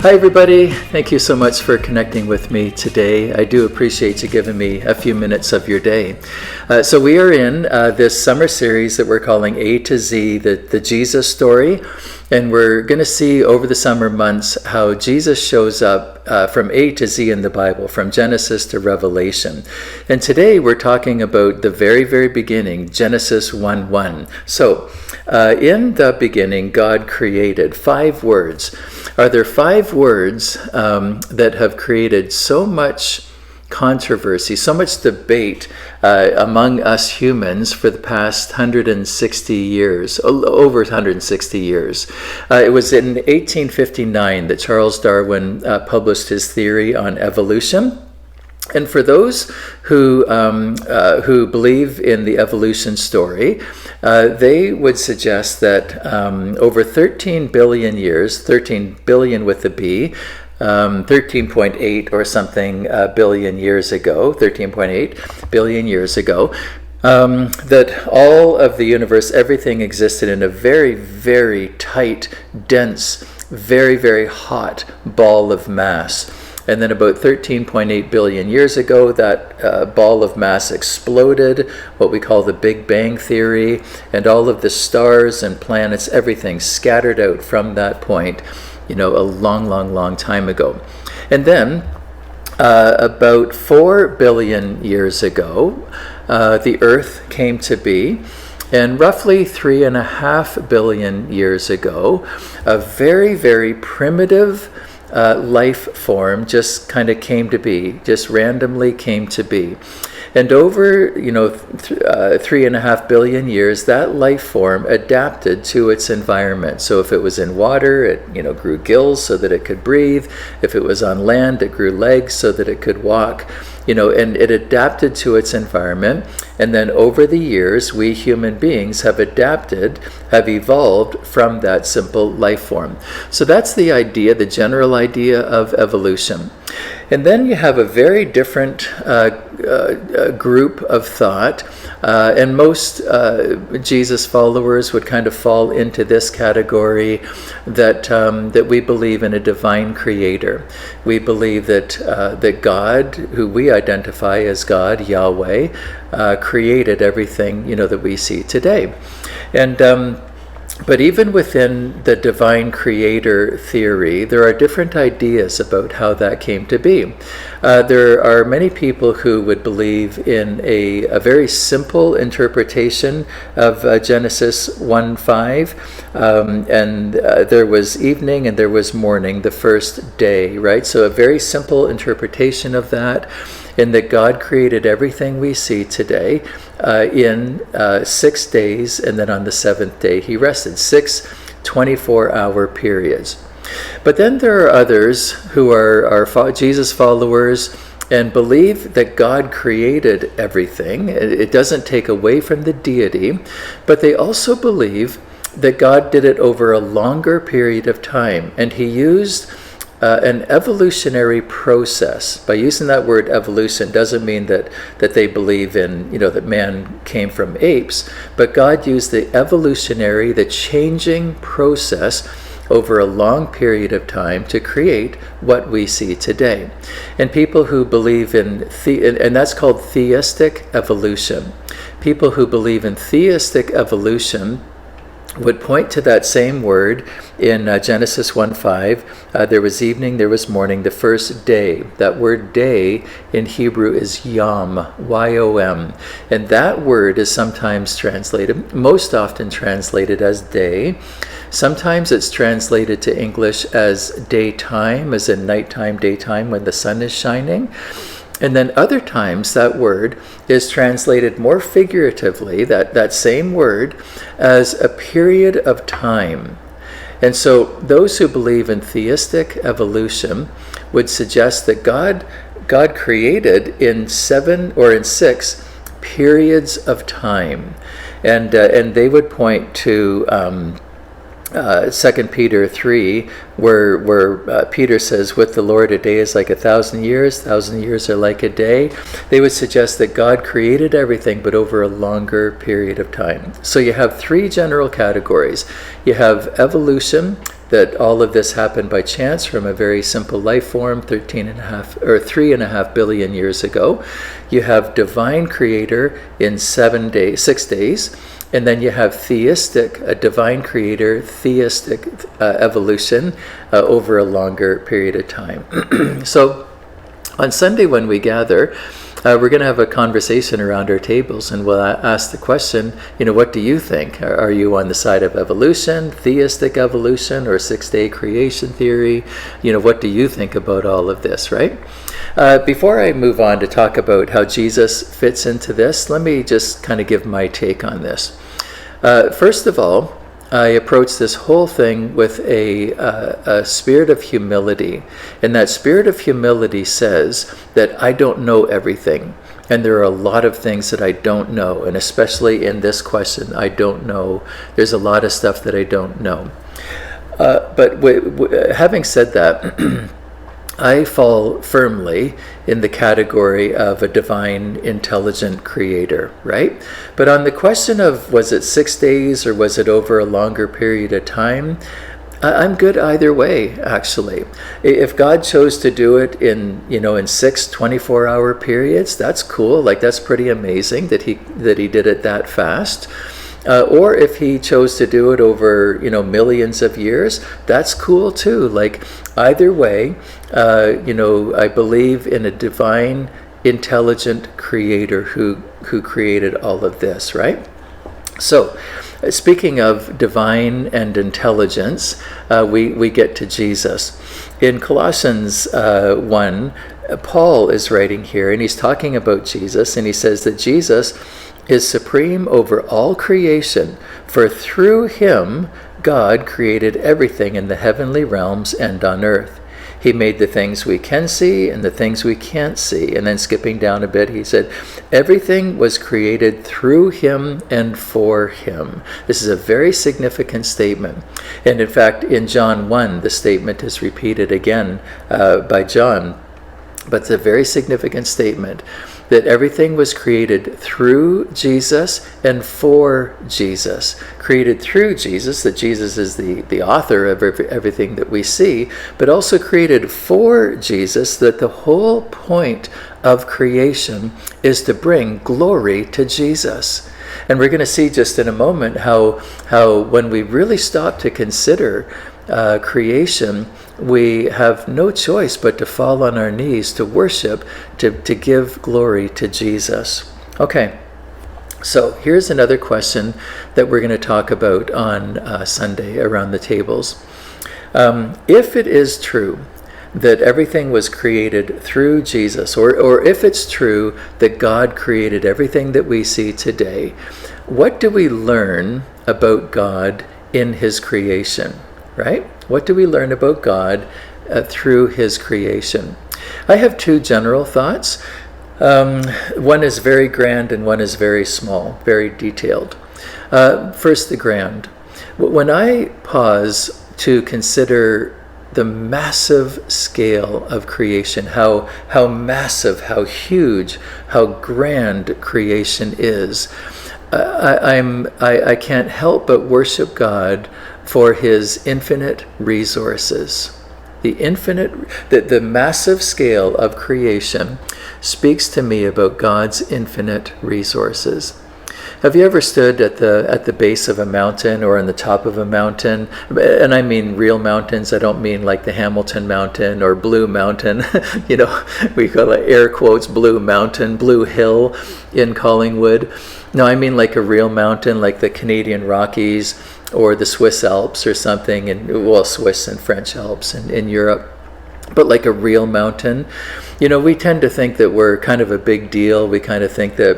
Hi everybody, thank you so much for connecting with me today. I do appreciate you giving me a few minutes of your day. So we are in this summer series that we're calling A to Z, the Jesus story. And we're going to see over the summer months how Jesus shows up from A to Z in the Bible, from Genesis to Revelation. And today we're talking about the very, very beginning, Genesis 1:1. So in the beginning, God created 5 words. Are there 5 words that have created so much controversy, so much debate among us humans for the past 160 years, over 160 years. It was in 1859 that Charles Darwin published his theory on evolution. And for those who believe in the evolution story, they would suggest that over 13 billion years, 13 billion with a B, 13.8 or something billion years ago, 13.8 billion years ago, that all of the universe, everything existed in a very, very tight, dense, very, very hot ball of mass. And then about 13.8 billion years ago, that ball of mass exploded, what we call the Big Bang Theory, and all of the stars and planets, everything scattered out from that point, a long, long, long time ago. And then about 4 billion years ago, the Earth came to be. And roughly 3.5 billion years ago, a very, very primitive life form just kind of came to be, just randomly came to be. And over, 3.5 billion years, that life form adapted to its environment. So if it was in water, it, grew gills so that it could breathe. If it was on land, it grew legs so that it could walk. And it adapted to its environment. And then over the years, we human beings have evolved from that simple life form. So that's the idea, the general idea of evolution. And then you have a very different group of thought, and most Jesus followers would kind of fall into this category, that we believe in a divine creator. We believe that God, who we identify as God, Yahweh, created everything that we see today. And but even within the divine creator theory, there are different ideas about how that came to be. There are many people who would believe in a very simple interpretation of Genesis 1:5, and there was evening and there was morning, the first day, right? So a very simple interpretation of that, in that God created everything we see today in 6 days, and then on the 7th day he rested. 6 24-hour periods. But then there are others who are Jesus followers and believe that God created everything. It doesn't take away from the deity, but they also believe that God did it over a longer period of time, and he used an evolutionary process. By using that word evolution doesn't mean that they believe in, that man came from apes, but God used the changing process over a long period of time to create what we see today. And people who believe in, and that's called theistic evolution. People who believe in theistic evolution would point to that same word in Genesis 1:5. There was evening, there was morning, the first day. That word day in Hebrew is yom, Y-O-M. And that word is sometimes translated, most often translated as day. Sometimes it's translated to English as daytime, as in nighttime, daytime, when the sun is shining. And then other times that word is translated more figuratively, that same word, as a period of time. And so those who believe in theistic evolution would suggest that God created in 7 or in 6 periods of time. And they would point to 2 Peter 3, where Peter says, with the Lord a day is like 1,000 years, 1,000 years are like a day, they would suggest that God created everything, but over a longer period of time. So you have three general categories. You have evolution, that all of this happened by chance from a very simple life form 3.5 billion years ago. You have divine creator in 6 days. And then you have theistic, a divine creator, theistic evolution over a longer period of time. So on Sunday when we gather, we're going to have a conversation around our tables, and we'll ask the question, what do you think? Are you on the side of evolution, theistic evolution, or 6-day creation theory? What do you think about all of this, right? Before I move on to talk about how Jesus fits into this, let me just kind of give my take on this. First of all, I approach this whole thing with a spirit of humility. And that spirit of humility says that I don't know everything. And there are a lot of things that I don't know. And especially in this question, I don't know. There's a lot of stuff that I don't know. But having said that, I fall firmly in the category of a divine, intelligent creator, right? But on the question of, was it 6 days or was it over a longer period of time, I'm good either way, actually. If God chose to do it in 6 24-hour periods, that's cool. Like, that's pretty amazing that he did it that fast. Or if he chose to do it over, millions of years, that's cool too. Like, either way, I believe in a divine, intelligent creator who created all of this, right? So, speaking of divine and intelligence, we get to Jesus. In Colossians 1, Paul is writing here, and he's talking about Jesus, and he says that Jesus is supreme over all creation, for through him God created everything in the heavenly realms and on earth. He made the things we can see and the things we can't see. And then skipping down a bit, he said, everything was created through him and for him. This is a very significant statement. And in fact, in John 1, the statement is repeated again by John. But it's a very significant statement that everything was created through Jesus and for Jesus. Created through Jesus, that Jesus is the author of everything that we see, but also created for Jesus, that the whole point of creation is to bring glory to Jesus. And we're going to see just in a moment how when we really stop to consider creation, we have no choice but to fall on our knees to worship, to give glory to Jesus. Okay, so here's another question that we're going to talk about on Sunday around the tables. If it is true that everything was created through Jesus, or if it's true that God created everything that we see today, what do we learn about God in his creation? Right? What do we learn about God through his creation? I have two general thoughts. One is very grand and one is very small, very detailed. First, the grand. When I pause to consider the massive scale of creation, how massive, how huge, how grand creation is, I can't help but worship God for his infinite resources. The massive scale of creation speaks to me about God's infinite resources. Have you ever stood at the base of a mountain or on the top of a mountain? And I mean real mountains. I don't mean like the Hamilton Mountain or Blue Mountain. We call it air quotes Blue Mountain, Blue Hill in Collingwood. No, I mean like a real mountain, like the Canadian Rockies or the Swiss Alps or something, Swiss and French Alps in Europe. But like a real mountain, we tend to think that we're kind of a big deal. We kind of think that,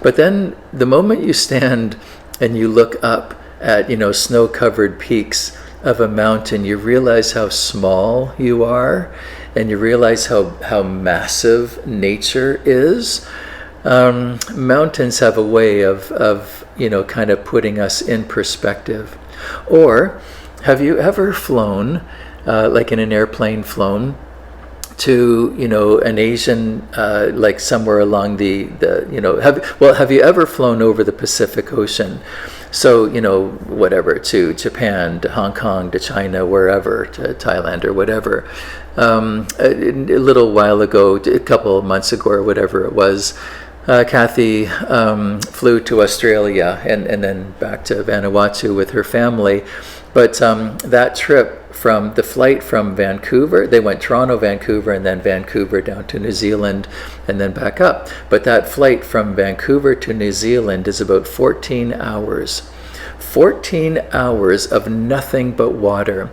But then the moment you stand and you look up at, snow-covered peaks of a mountain, you realize how small you are, and you realize how massive nature is. Mountains have a way of kind of putting us in perspective. Or have you ever flown, like in an airplane flown, to an Asian, like somewhere along have you ever flown over the Pacific Ocean? So whatever, to Japan, to Hong Kong, to China, wherever, to Thailand or whatever. A little while ago, a couple of months ago or whatever it was, Kathy flew to Australia and then back to Vanuatu with her family. But that trip, from the flight from Vancouver, they went Toronto, Vancouver, and then Vancouver down to New Zealand and then back up. But that flight from Vancouver to New Zealand is about 14 hours. 14 hours of nothing but water.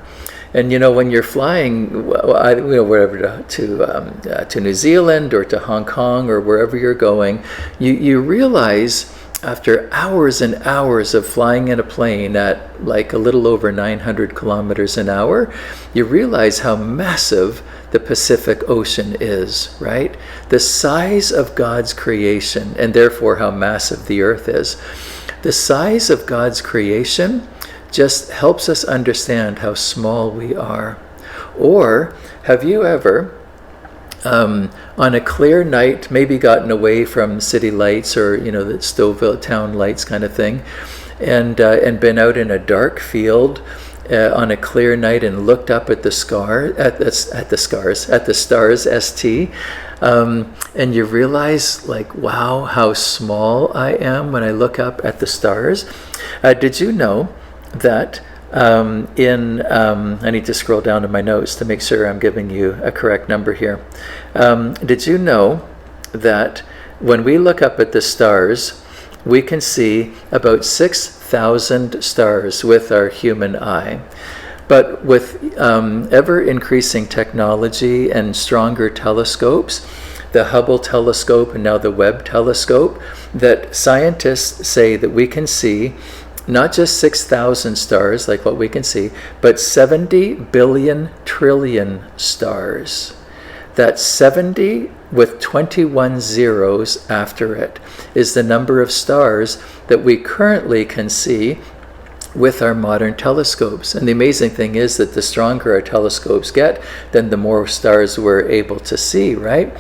And when you're flying, wherever to New Zealand or to Hong Kong or wherever you're going, you realize after hours and hours of flying in a plane at like a little over 900 kilometers an hour, you realize how massive the Pacific Ocean is, right? The size of God's creation, and therefore how massive the earth is. The size of God's creation just helps us understand how small we are. Or have you ever, on a clear night, maybe gotten away from city lights or the Stouffville town lights kind of thing, and been out in a dark field on a clear night and looked up at the stars, ST, and you realize, like, wow, how small I am when I look up at the stars. Did you know that I need to scroll down to my notes to make sure I'm giving you a correct number here. Did you know that when we look up at the stars, we can see about 6,000 stars with our human eye? But with ever increasing technology and stronger telescopes, the Hubble telescope and now the Webb telescope, that scientists say that we can see not just 6,000 stars, like what we can see, but 70 billion trillion stars. That's 70 with 21 zeros after it is the number of stars that we currently can see with our modern telescopes. And the amazing thing is that the stronger our telescopes get, then the more stars we're able to see, right?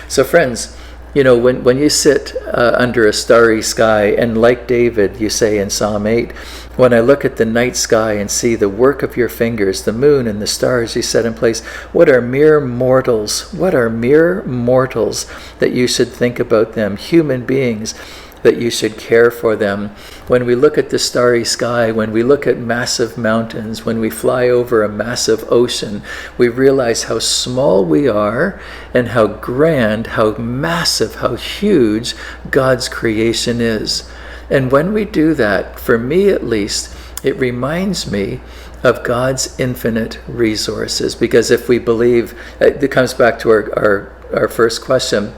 So friends, when you sit under a starry sky, and like David, you say in Psalm 8, when I look at the night sky and see the work of your fingers, the moon and the stars you set in place, what are mere mortals? What are mere mortals that you should think about them? Human beings, that you should care for them. When we look at the starry sky, when we look at massive mountains, when we fly over a massive ocean, we realize how small we are and how grand, how massive, how huge God's creation is. And when we do that, for me at least, it reminds me of God's infinite resources. Because if we believe, it comes back to our first question,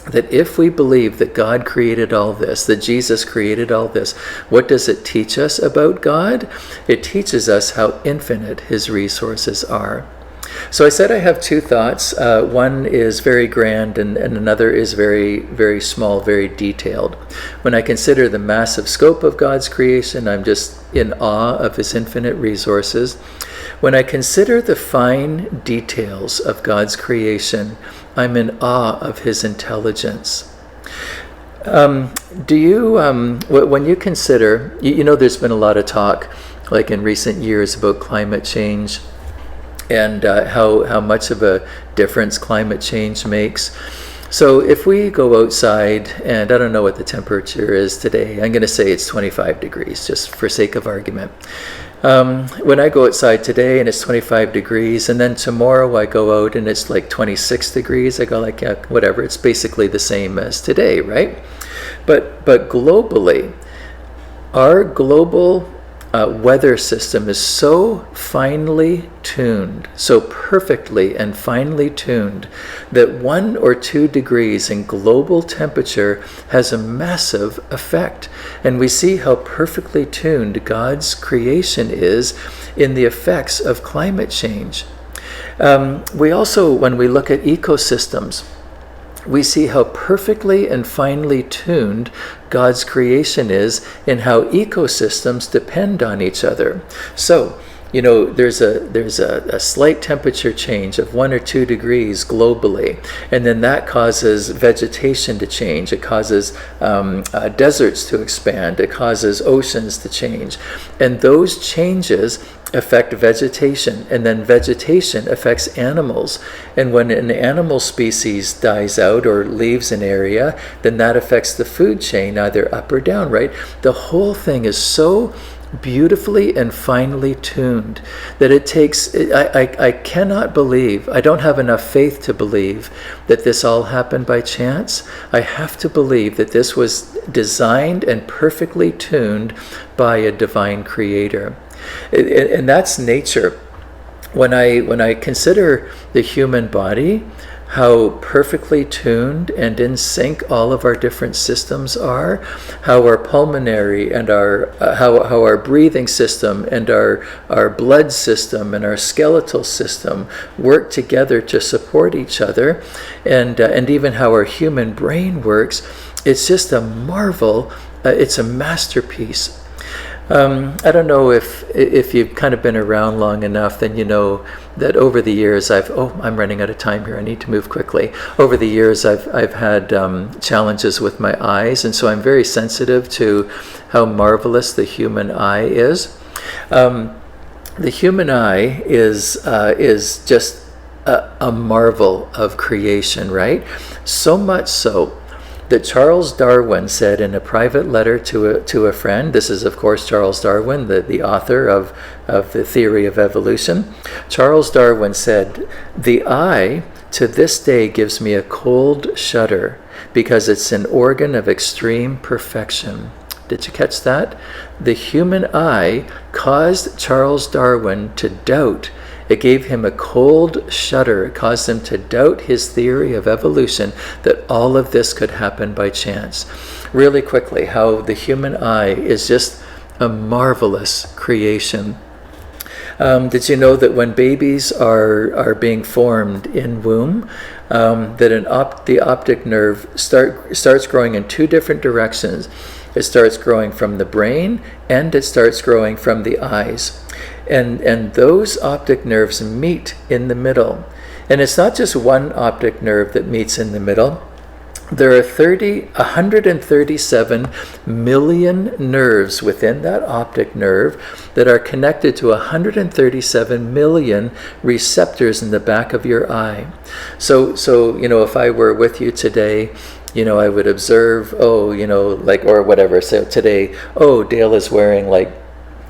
that if we believe that God created all this, that Jesus created all this, what does it teach us about God? It teaches us how infinite his resources are. So I said I have two thoughts. One is very grand and another is very, very small, very detailed. When I consider the massive scope of God's creation, I'm just in awe of his infinite resources. When I consider the fine details of God's creation, I'm in awe of his intelligence. Do you, when you consider, there's been a lot of talk, like in recent years, about climate change and how much of a difference climate change makes. So if we go outside, and I don't know what the temperature is today, I'm going to say it's 25 degrees, just for sake of argument. When I go outside today and it's 25 degrees, and then tomorrow I go out and it's like 26 degrees, I go like, yeah, whatever, it's basically the same as today, right? But globally, our global weather system is so finely tuned, so perfectly and finely tuned, that 1 or 2 degrees in global temperature has a massive effect. And we see how perfectly tuned God's creation is in the effects of climate change. We also, when we look at ecosystems, we see how perfectly and finely tuned God's creation is and how ecosystems depend on each other. So, there's a slight temperature change of 1 or 2 degrees globally, and then that causes vegetation to change. It causes deserts to expand. It causes oceans to change, and those changes affect vegetation, and then vegetation affects animals. And when an animal species dies out or leaves an area, then that affects the food chain, either up or down, right? The whole thing is so beautifully and finely tuned that it takes, I cannot believe, I don't have enough faith to believe that this all happened by chance. I have to believe that this was designed and perfectly tuned by a divine creator. And that's nature. When I consider the human body, how perfectly tuned and in sync all of our different systems are, how our pulmonary and how our breathing system and our blood system and our skeletal system work together to support each other, and even how our human brain works, it's just a marvel. It's a masterpiece. I don't know if you've kind of been around long enough, then you know that over the years I'm running out of time here. I need to move quickly. Over the years, I've had challenges with my eyes, and so I'm very sensitive to how marvelous the human eye is. The human eye is just a marvel of creation, right? So much so that Charles Darwin said in a private letter to a friend, this is of course Charles Darwin, the author of the theory of evolution. Charles Darwin said, "The eye to this day gives me a cold shudder because it's an organ of extreme perfection." Did you catch that? The human eye caused Charles Darwin to doubt. It gave him a cold shudder. It caused him to doubt his theory of evolution, that all of this could happen by chance. Really quickly, how the human eye is just a marvelous creation. Did you know that when babies are being formed in womb, that the optic nerve starts growing in 2 different directions? It starts growing from the brain, and it starts growing from the eyes. And those optic nerves meet in the middle. And it's not just one optic nerve that meets in the middle. There are 137 million nerves within that optic nerve that are connected to 137 million receptors in the back of your eye. So if I were with you today, I would observe, or whatever. So today, Dale is wearing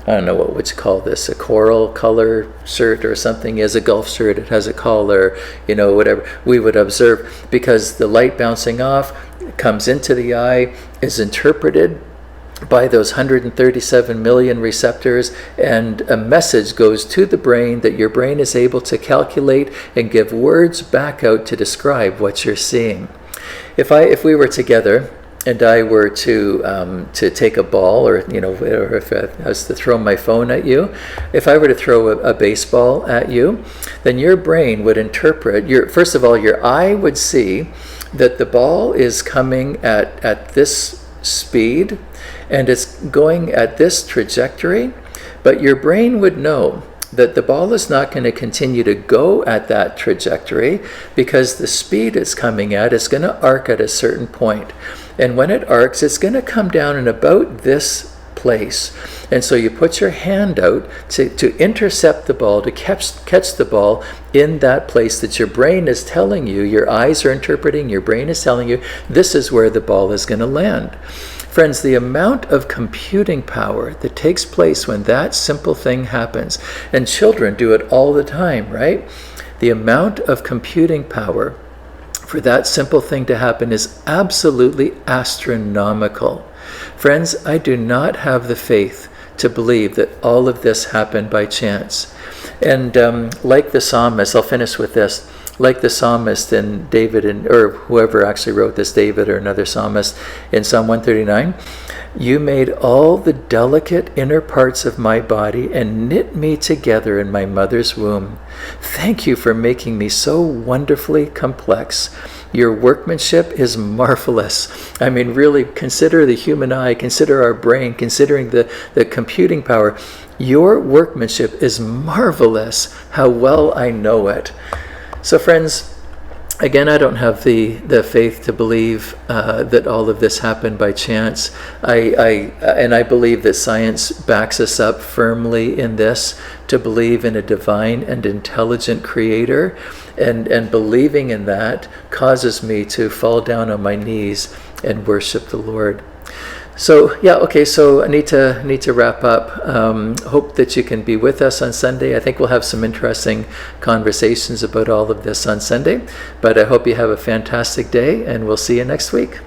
I don't know, what would you call this, a coral color shirt or something. He has a golf shirt, it has a collar, whatever. We would observe, because the light bouncing off comes into the eye, is interpreted by those 137 million receptors, and a message goes to the brain that your brain is able to calculate and give words back out to describe what you're seeing. If we were together, and I were to take a ball, or if I was to throw my phone at you, if I were to throw a baseball at you, then your brain would interpret. First of all, your eye would see that the ball is coming at this speed, and it's going at this trajectory, but your brain would know that the ball is not going to continue to go at that trajectory, because the speed it's coming at is going to arc at a certain point. And when it arcs, it's going to come down in about this place. And so you put your hand out to intercept the ball, to catch the ball in that place that your brain is telling you, your eyes are interpreting, your brain is telling you, this is where the ball is going to land. Friends, the amount of computing power that takes place when that simple thing happens, and children do it all the time, right? The amount of computing power for that simple thing to happen is absolutely astronomical. Friends, I do not have the faith to believe that all of this happened by chance. And like the psalmist, I'll finish with this. Like the psalmist in David, or whoever actually wrote this, David or another psalmist, in Psalm 139, you made all the delicate inner parts of my body and knit me together in my mother's womb. Thank you for making me so wonderfully complex. Your workmanship is marvelous. I mean, really, consider the human eye, consider our brain, considering the computing power. Your workmanship is marvelous. How well I know it. So friends, again, I don't have the faith to believe that all of this happened by chance. I believe that science backs us up firmly in this, to believe in a divine and intelligent creator. And believing in that causes me to fall down on my knees and worship the Lord. So yeah, okay, so I need to wrap up. Hope that you can be with us on Sunday. I think we'll have some interesting conversations about all of this on Sunday, but I hope you have a fantastic day, and we'll see you next week.